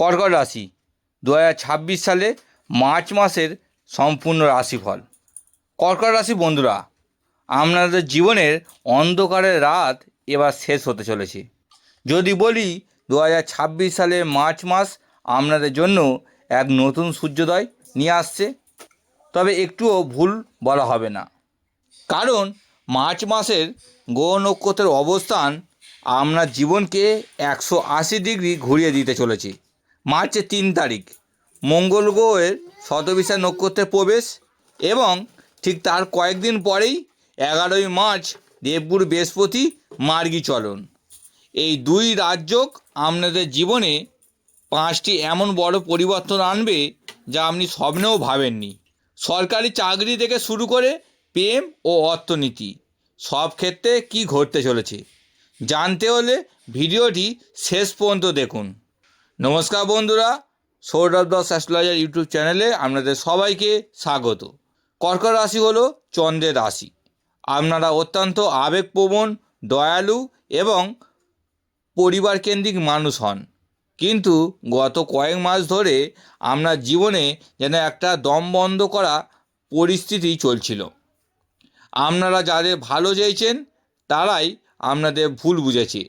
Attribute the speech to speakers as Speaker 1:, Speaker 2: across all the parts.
Speaker 1: কর্কট রাশি 2026 সালে মার্চ মাসের সম্পূর্ণ রাশিফল। কর্কট রাশি বন্ধুরা, আপনাদের জীবনের অন্ধকারের রাত এবার শেষ হতে চলেছে। যদি বলি 2026 সালে মার্চ মাস আপনাদের জন্য এক নতুন সূর্যোদয় নিয়ে আসছে, তবে একটুও ভুল বলা হবে না। কারণ মার্চ মাসের গ্রহ নক্ষত্রের অবস্থান আপনার জীবনকে 180 ডিগ্রি ঘুরিয়ে দিতে চলেছে। মার্চের 3 তারিখ মঙ্গল গ্রহের শতভিসা নক্ষত্রে প্রবেশ এবং ঠিক তার কয়েকদিন পরেই 11ই মার্চ দেবগুরু বৃহস্পতি মার্গী চলন। এই দুই রাজযোগ আপনাদের জীবনে 5টি এমন বড় পরিবর্তন আনবে যা আপনি স্বপ্নেও ভাবেননি। সরকারি চাকরি থেকে শুরু করে প্রেম ও অর্থনীতি সব ক্ষেত্রে কী ঘটতে চলেছে জানতে হলে ভিডিওটি শেষ পর্যন্ত দেখুন। নমস্কার বন্ধুরা, সৌরভ দাস অ্যাস্ট্রোলজার ইউটিউব চ্যানেলে আপনাদের সবাইকে স্বাগত। কর্কট রাশি হলো চন্দ্রের রাশি। আপনারা অত্যন্ত আবেগপ্রবণ, দয়ালু এবং পরিবারকেন্দ্রিক মানুষ হন, কিন্তু গত কয়েক মাস ধরে আপনার জীবনে যেন একটা দম বন্ধ করা পরিস্থিতি চলছিল। আপনারা যাদের ভালো চেয়েছেন তারাই আপনাদের ভুল বুঝেছে।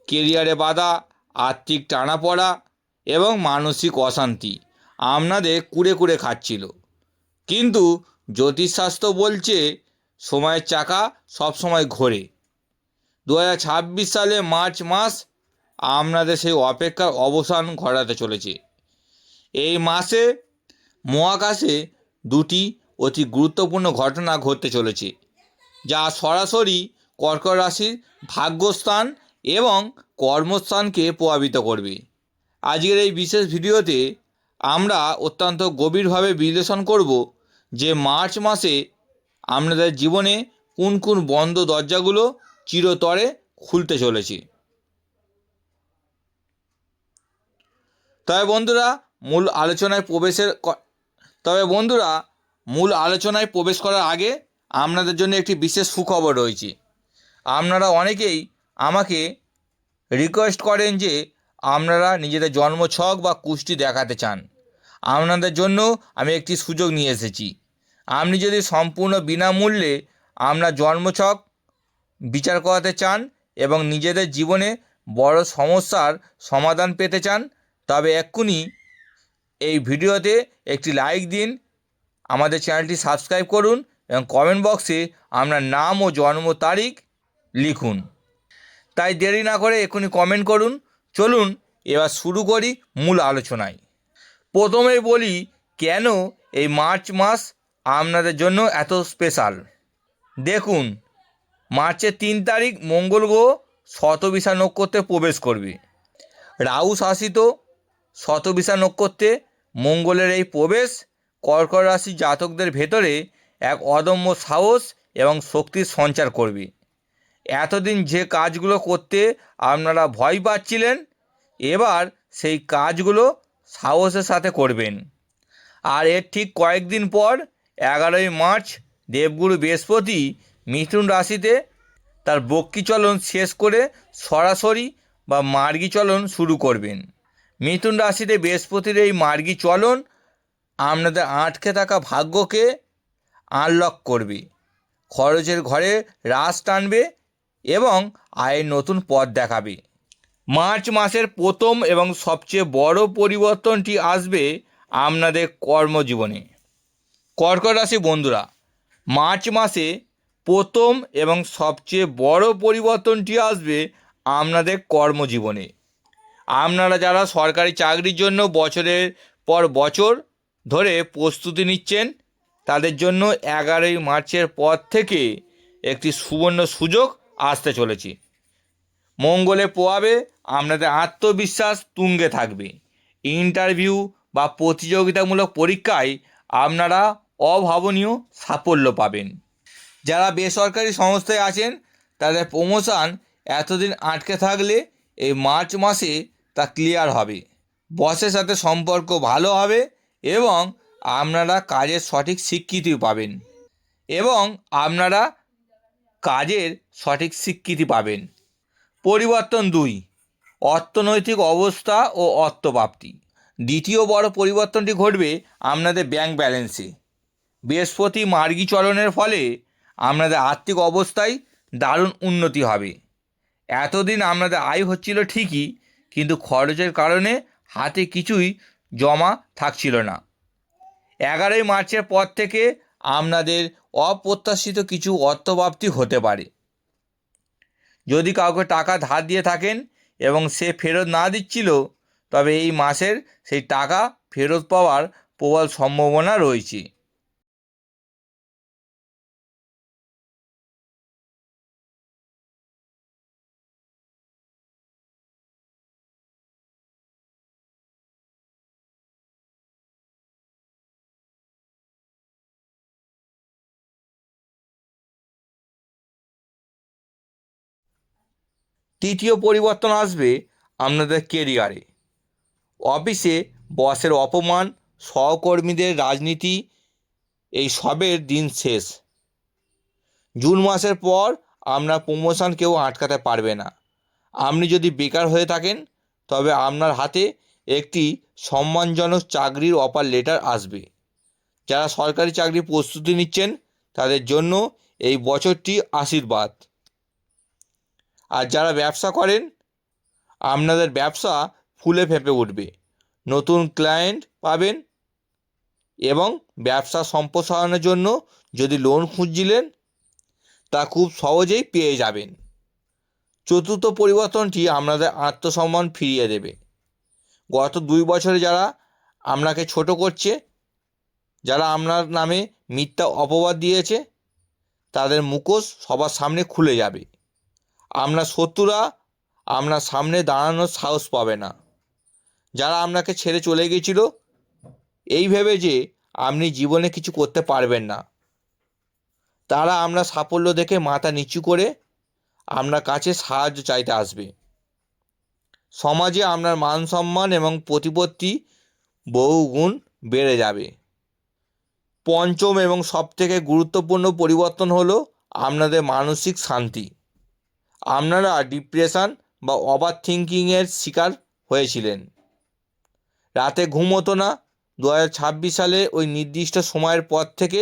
Speaker 1: কেরিয়ারে বাধা, আর্থিক টানাপড়া এবং মানসিক অশান্তি আপনাদের কুড়ে কুড়ে খাচ্ছিল। কিন্তু জ্যোতিষশাস্ত্র বলছে সময়ের চাকা সবসময় ঘোরে। 2026 সালে মার্চ মাস আপনাদের সেই অপেক্ষার অবসান ঘটাতে চলেছে। এই মাসে মহাকাশে দুটি অতি গুরুত্বপূর্ণ ঘটনা ঘটতে চলেছে, যা সরাসরি কর্কট রাশির ভাগ্যস্থান এবং কর্মস্থানকে প্রভাবিত করবে। আজকের এই বিশেষ ভিডিওতে আমরা অত্যন্ত গভীরভাবে বিশ্লেষণ করব যে মার্চ মাসে আপনাদের জীবনে কোন কোন বন্ধ দরজাগুলো চিরতরে খুলতে চলেছে। তবে বন্ধুরা মূল আলোচনায় প্রবেশ করার আগে আপনাদের জন্য একটি বিশেষ সুখবর রয়েছে। আপনারা অনেকেই আমাকে রিকোয়েস্ট করেন যে আপনারা নিজেদের জন্মছক বা কুষ্টি দেখাতে চান। আপনাদের জন্য আমি একটি সুযোগ নিয়ে এসেছি। আপনি যদি সম্পূর্ণ বিনামূল্যে আপনার জন্মছক বিচার করাতে চান এবং নিজেদের জীবনে বড় সমস্যার সমাধান পেতে চান, তবে এক্ষুনি এই ভিডিওতে একটি লাইক দিন, আমাদের চ্যানেলটি সাবস্ক্রাইব করুন এবং কমেন্ট বক্সে আপনার নাম ও জন্ম তারিখ লিখুন। তাই দেরি না করে এক্ষুনি কমেন্ট করুন। চলুন এবার শুরু করি মূল আলোচনায়। প্রথমেই বলি কেন এই মার্চ মাস আপনাদের জন্য এত স্পেশাল। দেখুন, মার্চের 3 তারিখ মঙ্গল গ্রহ শতভিসা নক্ষত্রে প্রবেশ করবে। রাহু শাসিত শতভিসা নক্ষত্রে মঙ্গলের এই প্রবেশ কর্কট রাশি জাতকদের ভেতরে এক অদম্য সাহস এবং শক্তির সঞ্চার করবে। এতদিন যে কাজগুলো করতে আপনারা ভয় পাচ্ছিলেন, এবার সেই কাজগুলো সাহসের সাথে করবেন। আর এর ঠিক কয়েকদিন পর 11ই মার্চ দেবগুরু বৃহস্পতি মিথুন রাশিতে তার বক্রী চলন শেষ করে সরাসরি বা মার্গী চলন শুরু করবেন। মিথুন রাশিতে বৃহস্পতির এই মার্গী চলন আপনাদের আটকে থাকা ভাগ্যকে আনলক করবে, খরচের ঘরে হ্রাস টানবে এবং আয়ের নতুন পথ দেখাবে। মার্চ মাসের প্রথম এবং সবচেয়ে বড় পরিবর্তনটি আসবে আপনাদের কর্মজীবনে। কর্কট রাশি বন্ধুরা, মার্চ মাসে প্রথম এবং সবচেয়ে বড় পরিবর্তনটি আসবে আপনাদের কর্মজীবনে। আপনারা যারা সরকারি চাকরির জন্য বছরের পর বছর ধরে প্রস্তুতি নিচ্ছেন, তাদের জন্য 11ই মার্চের পর থেকে একটি সুবর্ণ সুযোগ আসতে চলেছে। মঙ্গলের প্রভাবে আপনাদের আত্মবিশ্বাস তুঙ্গে থাকবে। ইন্টারভিউ বা প্রতিযোগিতামূলক পরীক্ষায় আপনারা অভাবনীয় সাফল্য পাবেন। যারা বেসরকারি সংস্থায় আছেন তাদের প্রমোশন এতদিন আটকে থাকলে এই মার্চ মাসে তা ক্লিয়ার হবে। বসের সাথে সম্পর্ক ভালো হবে এবং আপনারা কাজের সঠিক স্বীকৃতি পাবেন। পরিবর্তন 2, অর্থনৈতিক অবস্থা ও অর্থপ্রাপ্তি। দ্বিতীয় বড় পরিবর্তনটি ঘটবে আপনাদের ব্যাংক ব্যালেন্সে। বৃহস্পতি মার্গী চলনের ফলে আপনাদের আর্থিক অবস্থায় দারুণ উন্নতি হবে। এতদিন আপনাদের আয় হচ্ছিল ঠিকই, কিন্তু খরচের কারণে হাতে কিছুই জমা থাকছিল না। 11ই মার্চের পর থেকে আপনাদের অপ্রত্যাশিত কিছু অর্থপ্রাপ্তি হতে পারে। যদি কাউকে টাকা ধার দিয়ে থাকেন এবং সে ফেরত না দিচ্ছিল, তবে এই মাসের সেই টাকা ফেরত পাওয়ার প্রবল সম্ভাবনা রয়েছে। তৃতীয় পরিবর্তন আসবে আপনাদের কেরিয়ারে। অফিসে বসের অপমান, সহকর্মীদের রাজনীতি, এই সবের দিন শেষ। জুন মাসের পর আপনার প্রমোশন কেউ আটকাতে পারবে না। আপনি যদি বেকার হয়ে থাকেন, তবে আপনার হাতে একটি সম্মানজনক চাকরির অফার লেটার আসবে। যারা সরকারি চাকরির প্রস্তুতি নিচ্ছেন, তাদের জন্য এই বছরটি আশীর্বাদ। আর যারা ব্যবসা করেন, আপনাদের ব্যবসা ফুলে ফেঁপে উঠবে। নতুন ক্লায়েন্ট পাবেন এবং ব্যবসা সম্প্রসারণের জন্য যদি লোন খুঁজছিলেন, তা খুব সহজেই পেয়ে যাবেন। চতুর্থ পরিবর্তনটি আপনাদের আত্মসম্মান ফিরিয়ে দেবে। গত 2 বছরে যারা আপনাকে ছোট করছে, যারা আপনার নামে মিথ্যা অপবাদ দিয়েছে, তাদের মুখোশ সবার সামনে খুলে যাবে। আপনার শত্রুরা আপনার সামনে দাঁড়ানোর সাহস পাবে না। যারা আপনাকে ছেড়ে চলে গিয়েছিল এই ভেবে যে আপনি জীবনে কিছু করতে পারবেন না, তারা আপনার সাফল্য দেখে মাথা নিচু করে আপনার কাছে সাহায্য চাইতে আসবে। সমাজে আপনার মান সম্মান এবং প্রতিপত্তি বহুগুণ বেড়ে যাবে। পঞ্চম এবং সবথেকে গুরুত্বপূর্ণ পরিবর্তন হলো আপনাদের মানসিক শান্তি। আপনারা ডিপ্রেশন বা ওভার থিঙ্কিংয়ের শিকার হয়েছিলেন, রাতে ঘুম হতো না। 2026 সালে ওই নির্দিষ্ট সময়ের পর থেকে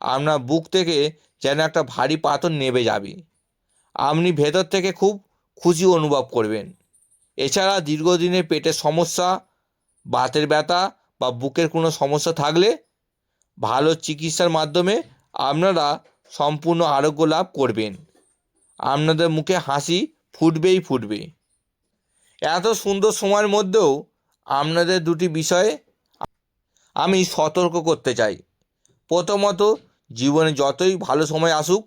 Speaker 1: আপনার বুক থেকে যেন একটা ভারী পাথর নেমে যাবে। আপনি ভেতর থেকে খুব খুশি অনুভব করবেন। এছাড়া দীর্ঘদিনের পেটের সমস্যা, বাতের ব্যথা বা বুকের কোনো সমস্যা থাকলে ভালো চিকিৎসার মাধ্যমে আপনারা সম্পূর্ণ আরোগ্য লাভ করবেন। আপনাদের মুখে হাসি ফুটবেই ফুটবে। এত সুন্দর সময়ের মধ্যেও আপনাদের দুটি বিষয়ে আমি সতর্ক করতে চাই। প্রথমত, জীবনে যতই ভালো সময় আসুক,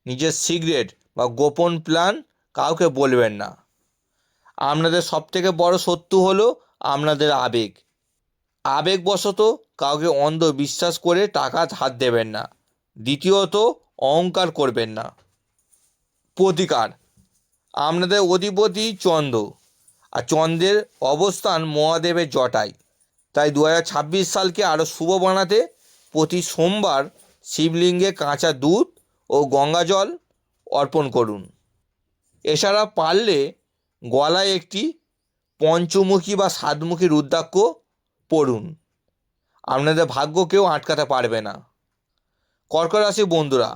Speaker 1: নিজের সিক্রেট বা গোপন প্ল্যান কাউকে বলবেন না। আপনাদের সবথেকে বড় শত্রু হলো আপনাদের আবেগ। আবেগবশত কাউকে অন্ধ বিশ্বাস করে টাকা ধার দেবেন না। দ্বিতীয়ত, অহংকার করবেন না। প্রতিকার: আপনাদের অধিপতি চন্দ্র, আর চন্দ্রের অবস্থান মহাদেবের জটায়। তাই 2026 সালকে আরও শুভ বানাতে প্রতি সোমবার শিবলিঙ্গে কাঁচা দুধ ও গঙ্গা জল অর্পণ করুন। এছাড়া পারলে গলায় একটি পঞ্চমুখী বা সাতমুখী রুদ্রাক্ষ পড়ুন। আপনাদের ভাগ্য কেউ আটকাতে পারবে না। কর্কট রাশি বন্ধুরা,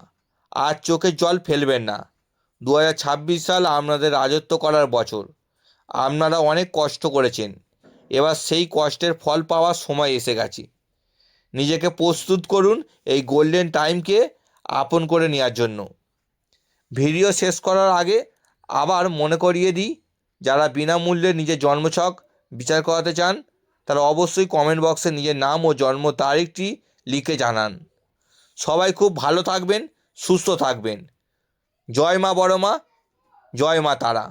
Speaker 1: আর চোখের জল ফেলবেন না। 2026 সাল আপনাদের রাজত্ব করার বছর। আপনারা অনেক কষ্ট করেছেন, এবার সেই কষ্টের ফল পাওয়ার সময় এসে গেছে। নিজেকে প্রস্তুত করুন এই গোল্ডেন টাইমকে আপন করে নেওয়ার জন্য। ভিডিও শেষ করার আগে আবার মনে করিয়ে দিই, যারা বিনামূল্যে নিজের জন্মছক বিচার করাতে চান, তারা অবশ্যই কমেন্ট বক্সে নিজের নাম ও জন্ম তারিখটি লিখে জানান। সবাই খুব ভালো থাকবেন, সুস্থ থাকবেন। জয় মা বড় মা, জয় মা তারা।